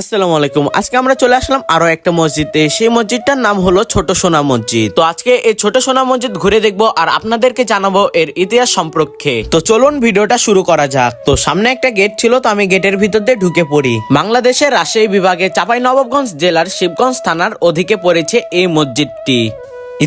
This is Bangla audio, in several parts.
আসসালামু আলাইকুম। আজকে আমরা চলে আসলাম আরো একটা মসজিদে। সেই মসজিদটার নাম হলো ছোট সোনা মসজিদ। তো আজকে এই ছোট সোনা মসজিদ ঘুরে দেখবো আর আপনাদেরকে জানাবো এর ইতিহাস সম্পর্কে। তো চলুন ভিডিওটা শুরু করা যাক। তো সামনে একটা গেট ছিল, তো আমি গেটের ভিতর দিয়ে ঢুকে পড়ি। বাংলাদেশের রাজশাহী বিভাগে চাঁপাইনবাবগঞ্জ জেলার শিবগঞ্জ থানার অধীনে পড়েছে এই মসজিদটি।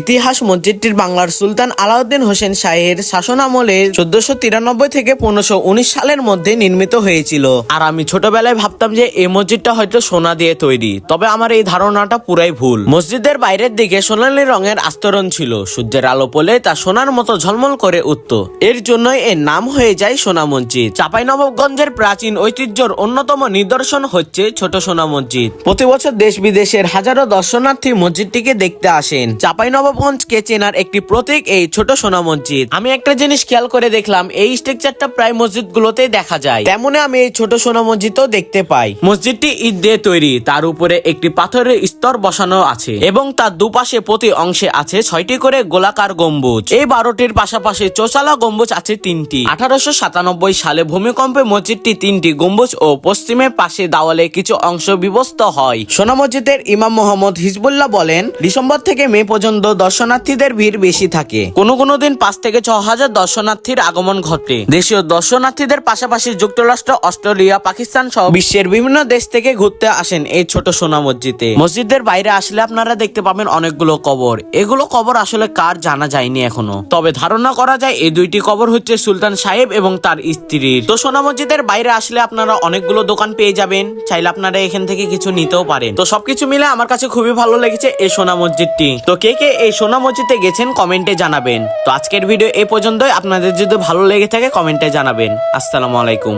ইতিহাস মসজিদটির বাংলার সুলতান আলাউদ্দিন হোসেন শাহের শাসনামলে 1493 থেকে 1519 সালের মধ্যে নির্মিত হয়েছিল। আর আমি ছোটবেলায় ভাবতাম যে এই মসজিদটা হয়তো সোনা দিয়ে তৈরি, তবে আমার এই ধারণাটা পুরাই ভুল। মসজিদের বাইরের দিকে সোনালী রঙের আস্তরণ ছিল, সূর্যের আলো পড়লে তা সোনার মতো ঝলমল করে উঠত। এর জন্যই এর নাম হয়ে যায় সোনা মসজিদ। চাঁপাইনবাবগঞ্জের প্রাচীন ঐতিহ্যের অন্যতম নিদর্শন হচ্ছে ছোট সোনা মসজিদ। প্রতি বছর দেশ বিদেশের হাজারো দর্শনার্থী মসজিদটিকে দেখতে আসেন। চাঁপাইনবাবগঞ্জকে চেনার একটি প্রতীক এই ছোট সোনা মসজিদ। আমি একটা জিনিস খেয়াল করে দেখলাম, এই স্ট্রাকচারটা প্রায় মসজিদগুলোতে দেখা যায়, তেমনি আমি এই ছোট সোনা মসজিদও দেখতে পাই। মসজিদটি ইট দিয়ে তৈরি, তার উপরে একটি পাথরের স্তর বসানো আছে এবং তার দুপাশে প্রতি অংশে আছে 6টি করে গোলাকার গম্বুজ। এই 12টির পাশাপাশি চৌচালা গম্বুজ আছে 3টি। 1897 সালে ভূমিকম্পে মসজিদটি 3টি গম্বুজ ও পশ্চিমের পাশে দেওয়ালে কিছু অংশ বিভক্ত হয়। সোনা মসজিদের ইমাম মোহাম্মদ হিজবুল্লাহ বলেন, ডিসেম্বর থেকে মে পর্যন্ত দর্শনার্থীদের ভিড় বেশি থাকে। কোনো দিন 5 থেকে 6 হাজার দর্শনার্থীর আগমন ঘটে। দেশীয় দর্শনার্থীদের পাশাপাশি যুক্তরাষ্ট্র, অস্ট্রেলিয়া, পাকিস্তান সহ বিশ্বের বিভিন্ন দেশ থেকে ঘুরতে আসেন এই ছোট সোনা মসজিদে। মসজিদের বাইরে আসলে আপনারা দেখতে পাবেন অনেকগুলো কবর। এগুলো কবর আসলে কার জানা যায়নি এখনো, তবে ধারণা করা যায় এই দুইটি কবর হচ্ছে সুলতান সাহেব এবং তার স্ত্রীর। তো সোনা মসজিদের বাইরে আসলে আপনারা অনেকগুলো দোকান পেয়ে যাবেন, চাইলে আপনারা এখান থেকে কিছু নিতেও পারেন। তো সবকিছু মিলে আমার কাছে খুবই ভালো লেগেছে এই সোনা মসজিদটি। তো কে কে এই সোনা মসজিদে গেছেন কমেন্টে জানাবেন। তো আজকের ভিডিও এই পর্যন্তই। আপনাদের যদি ভালো লেগে থাকে কমেন্টে জানাবেন। আসসালামু আলাইকুম।